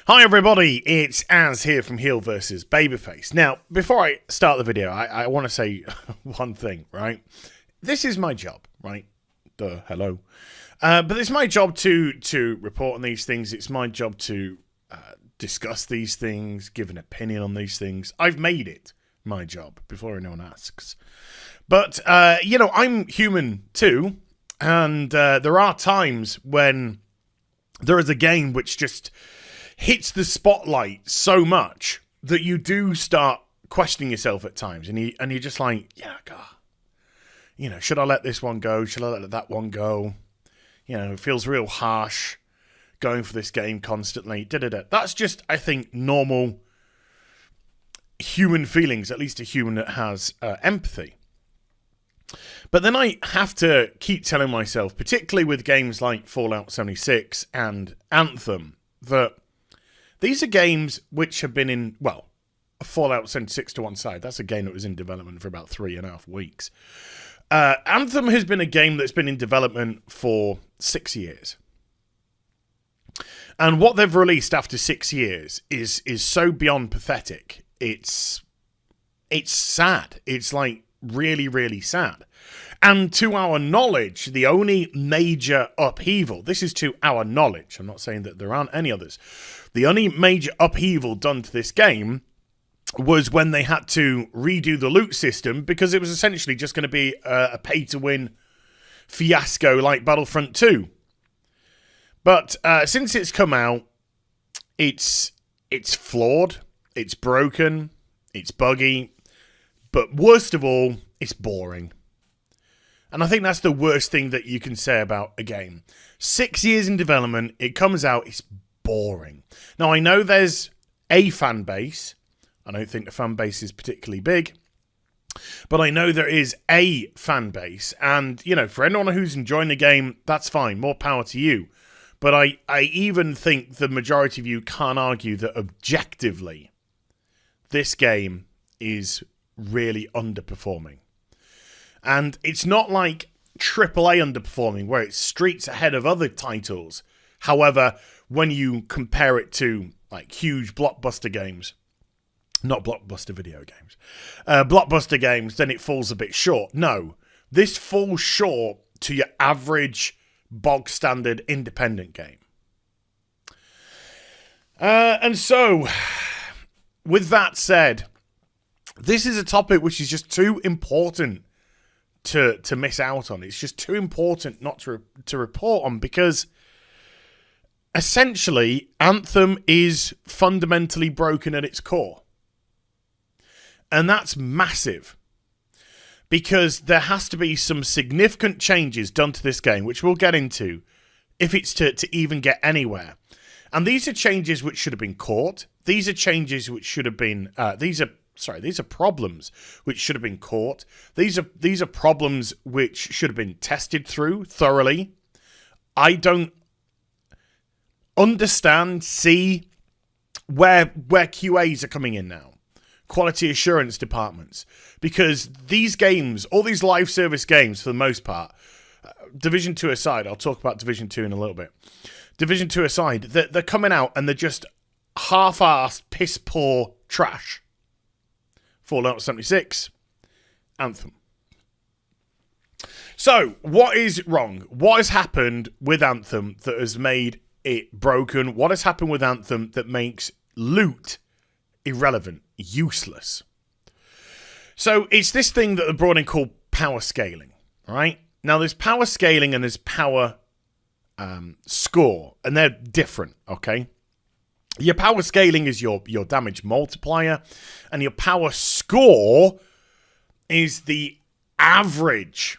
Hi everybody, it's Az here from HeelvsBabyface. Now, before I start the video, I want to say one thing, right? This is my job, right? Hello. But it's my job to report on these things. It's my job to discuss these things, give an opinion on these things. I've made it my job before anyone asks. But, I'm human too. And there are times when there is a game which just hits the spotlight so much that you do start questioning yourself at times, and you're just like, yeah, God, should I let this one go? Should I let that one go? It feels real harsh going for this game constantly. That's just, I think, normal human feelings, at least a human that has empathy. But then I have to keep telling myself, particularly with games like Fallout 76 and Anthem, that these are games which have been in, Fallout 76 to one side. That's a game that was in development for about 3.5 weeks. Anthem has been a game that's been in development for 6 years. And what they've released after 6 years is so beyond pathetic. It's sad. It's like really, really sad. And to our knowledge, the only major upheaval, this is to our knowledge, I'm not saying that there aren't any others, the only major upheaval done to this game was when they had to redo the loot system, because it was essentially just going to be a pay-to-win fiasco like Battlefront 2. But since it's come out, it's flawed, it's broken, it's buggy, but worst of all, it's boring. And I think that's the worst thing that you can say about a game. 6 years in development, it comes out, it's boring. Now, I know there's a fan base. I don't think the fan base is particularly big. But I know there is a fan base. And, for anyone who's enjoying the game, that's fine. More power to you. But I even think the majority of you can't argue that objectively, this game is really underperforming. And it's not like AAA underperforming, where it's streets ahead of other titles. However, when you compare it to like huge blockbuster games, not blockbuster video games, blockbuster games, then it falls a bit short. No, this falls short to your average bog standard independent game. And so, with that said, this is a topic which is just too important to miss out on. It's just too important not to report on, because essentially Anthem is fundamentally broken at its core. And that's massive, because there has to be some significant changes done to this game, which we'll get into, if it's to even get anywhere. And these are changes which should have been caught. These are changes which should have been these are problems which should have been caught. These are problems which should have been tested through thoroughly. I don't understand, see where QAs are coming in now. Quality assurance departments. Because these games, all these live service games for the most part, Division 2 aside, I'll talk about Division 2 in a little bit. Division 2 aside, they're coming out and they're just half-assed, piss-poor trash. Fallout 76, Anthem. So, what is wrong? What has happened with Anthem that has made it broken? What has happened with Anthem that makes loot irrelevant, useless? So, it's this thing that they brought in called power scaling, right? Now, there's power scaling and there's power score, and they're different, okay? Your power scaling is your damage multiplier, and your power score is the average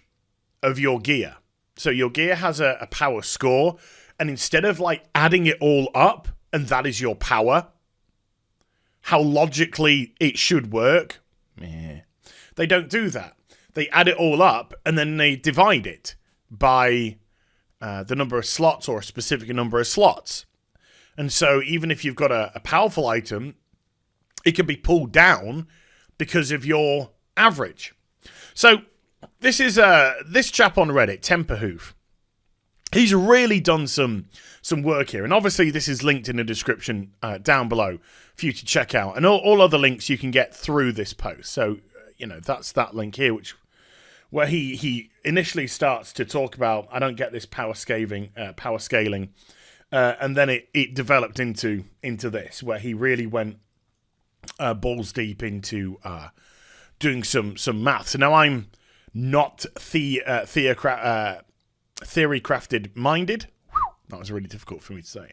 of your gear. So your gear has a power score, and instead of like adding it all up, and that is your power, how logically it should work, they don't do that. They add it all up, and then they divide it by the number of slots, or a specific number of slots. And so even if you've got a powerful item, it can be pulled down because of your average. So this is this chap on Reddit, Temperhoof. He's really done some work here, and obviously this is linked in the description down below for you to check out, and all other links you can get through this post. So that's that link here, where he initially starts to talk about, I don't get this power scaling, and then it developed into this, where he really went balls deep into doing some maths. So now I'm not theory crafted minded. That was really difficult for me to say,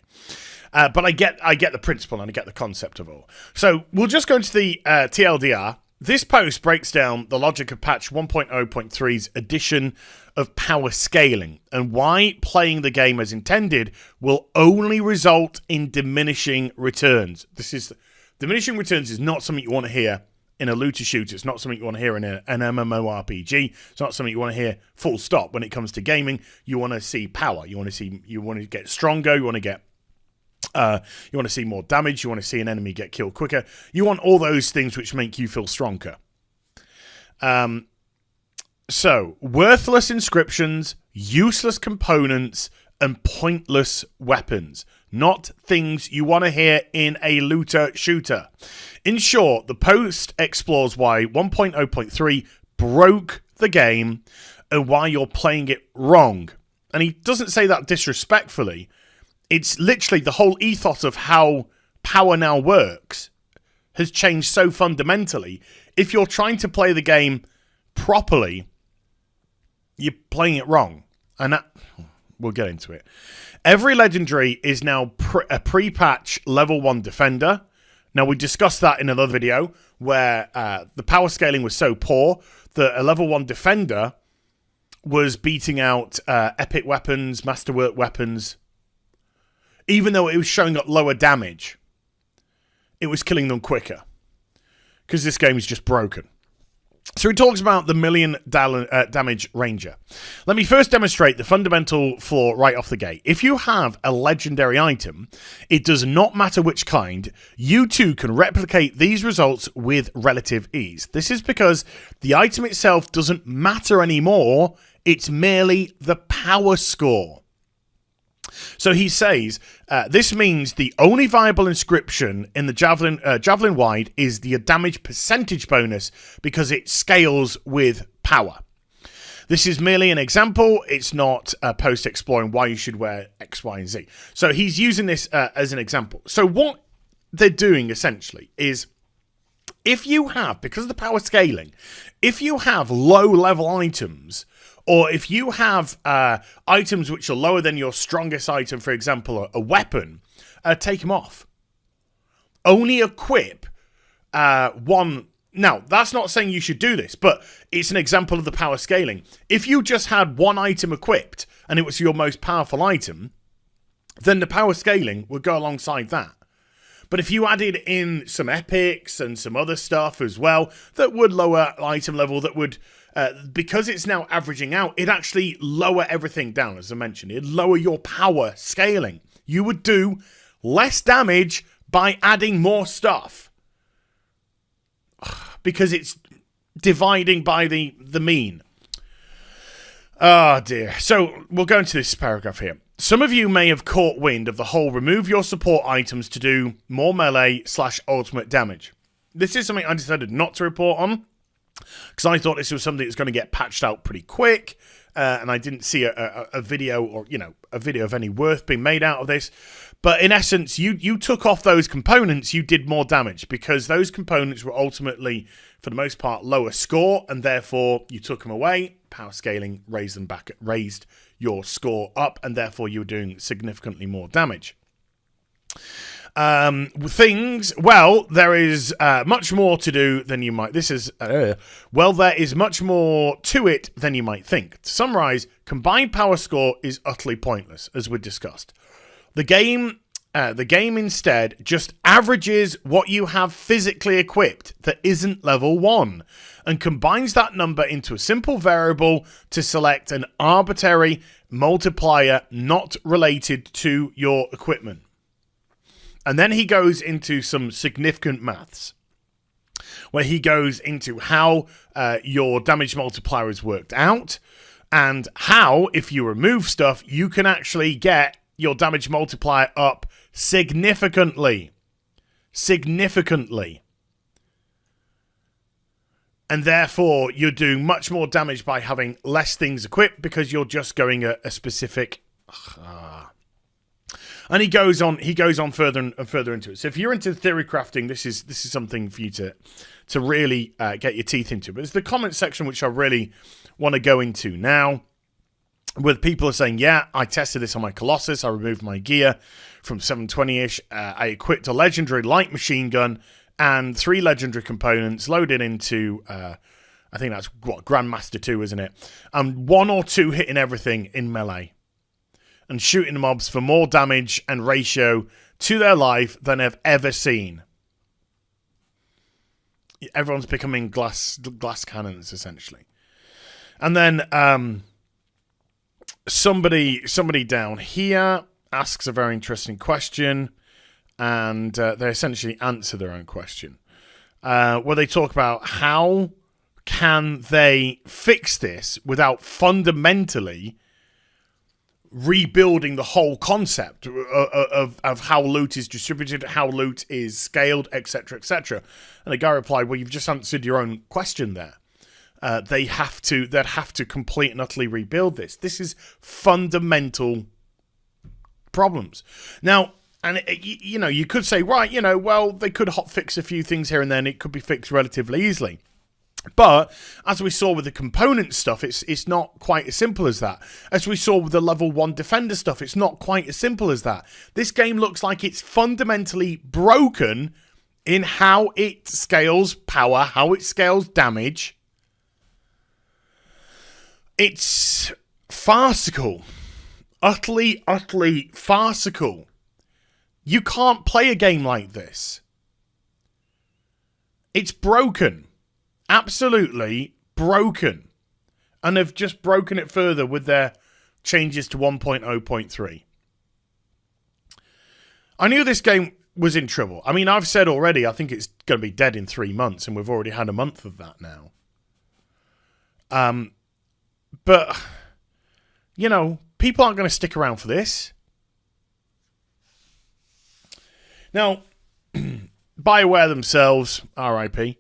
but I get the principle and I get the concept of all. So we'll just go into the TLDR. This post breaks down the logic of patch 1.0.3's addition of power scaling and why playing the game as intended will only result in diminishing returns. Diminishing returns is not something you want to hear in a looter shooter. It's not something you want to hear in an MMORPG. It's not something you want to hear full stop. When it comes to gaming, you want to see power. You want to get stronger. You want to see more damage. You want to see an enemy get killed quicker. You want all those things which make you feel stronger. So, worthless inscriptions, useless components, and pointless weapons. Not things you want to hear in a looter shooter. In short, the post explores why 1.0.3 broke the game and why you're playing it wrong. And he doesn't say that disrespectfully. It's literally the whole ethos of how power now works has changed so fundamentally. If you're trying to play the game properly, you're playing it wrong. And we'll get into it. Every legendary is now a pre-patch level 1 defender. Now, we discussed that in another video where the power scaling was so poor that a level 1 defender was beating out epic weapons, masterwork weapons. Even though it was showing up lower damage, it was killing them quicker. Because this game is just broken. So he talks about the million damage ranger. Let me first demonstrate the fundamental flaw right off the gate. If you have a legendary item, it does not matter which kind, you too can replicate these results with relative ease. This is because the item itself doesn't matter anymore, it's merely the power score. So he says, this means the only viable inscription in the Javelin wide is the damage percentage bonus because it scales with power. This is merely an example. It's not a post exploring why you should wear X, Y, and Z. So he's using this as an example. So what they're doing essentially is if you have, because of the power scaling, if you have low level items, or if you have items which are lower than your strongest item, for example, a weapon, take them off. Only equip one. Now, that's not saying you should do this, but it's an example of the power scaling. If you just had one item equipped and it was your most powerful item, then the power scaling would go alongside that. But if you added in some epics and some other stuff as well, that would lower item level, that would... because it's now averaging out, it actually lower everything down, as I mentioned. It'd lower your power scaling. You would do less damage by adding more stuff. Because it's dividing by the mean. Oh dear. So we'll go into this paragraph here. Some of you may have caught wind of the whole remove your support items to do more melee/ultimate damage. This is something I decided not to report on, because I thought this was something that's going to get patched out pretty quick, and I didn't see a video or a video of any worth being made out of this. But in essence, you took off those components, you did more damage because those components were ultimately, for the most part, lower score, and therefore you took them away. Power scaling raised them back, raised your score up, and therefore you were doing significantly more damage. Well, there is much more to do than you might. There is much more to it than you might think. To summarize, combined power score is utterly pointless, as we discussed. The game instead just averages what you have physically equipped that isn't level 1, and combines that number into a simple variable to select an arbitrary multiplier not related to your equipment. And then he goes into some significant maths, where he goes into how your damage multiplier is worked out, and how, if you remove stuff, you can actually get your damage multiplier up significantly. Significantly. And therefore, you're doing much more damage by having less things equipped because you're just going a specific... And he goes on further and further into it. So if you're into theory crafting, this is something for you to really get your teeth into. But it's the comment section which I really want to go into now. With people are saying, yeah, I tested this on my Colossus. I removed my gear from 720-ish. I equipped a legendary light machine gun and 3 legendary components loaded into, I think that's what, Grandmaster 2, isn't it? And 1 or 2 hitting everything in melee. And shooting mobs for more damage and ratio to their life than I've ever seen. Everyone's becoming glass cannons, essentially. And then somebody down here asks a very interesting question, and they essentially answer their own question. Where they talk about how can they fix this without fundamentally rebuilding the whole concept of how loot is distributed, how loot is scaled, etc., etc. And the guy replied, well, you've just answered your own question there. They'd have to complete and utterly rebuild this. This is fundamental problems. Now, and you could say, right, well, they could hotfix a few things here and then. It could be fixed relatively easily. But as we saw with the component stuff, it's not quite as simple as that. As we saw with the level 1 defender stuff, it's not quite as simple as that. This game looks like it's fundamentally broken in how it scales power, how it scales damage. It's farcical. Utterly, utterly farcical. You can't play a game like this. It's broken. Absolutely broken. And they've just broken it further with their changes to 1.0.3. I knew this game was in trouble. I mean, I've said already, I think it's going to be dead in 3 months, and we've already had a month of that now. But, people aren't going to stick around for this. Now, BioWare themselves, RIP,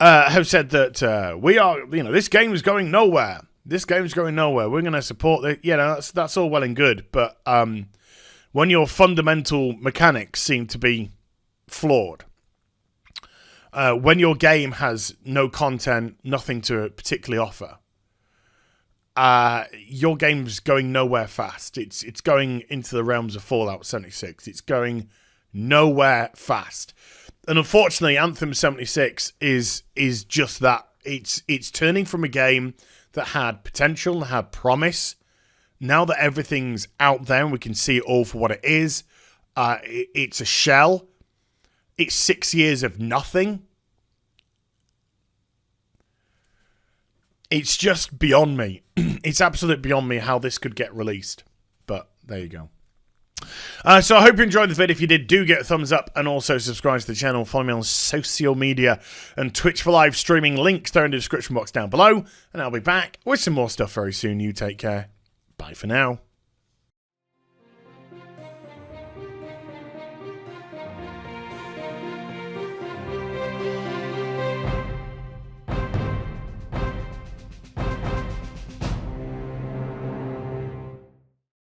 have said that we are, this game is going nowhere. This game's going nowhere. We're going to support it. That's all well and good. But when your fundamental mechanics seem to be flawed, when your game has no content, nothing to particularly offer, your game's going nowhere fast. It's going into the realms of Fallout 76. It's going nowhere fast. And unfortunately, Anthem 76 is just that. It's turning from a game that had potential, that had promise. Now that everything's out there and we can see it all for what it is, it's a shell. It's 6 years of nothing. It's just beyond me. It's absolutely beyond me how this could get released. But there you go. So I hope you enjoyed the video. If you did, do get a thumbs up and also subscribe to the channel. Follow me on social media and Twitch for live streaming. Links there in the description box down below. And I'll be back with some more stuff very soon. You take care. Bye for now.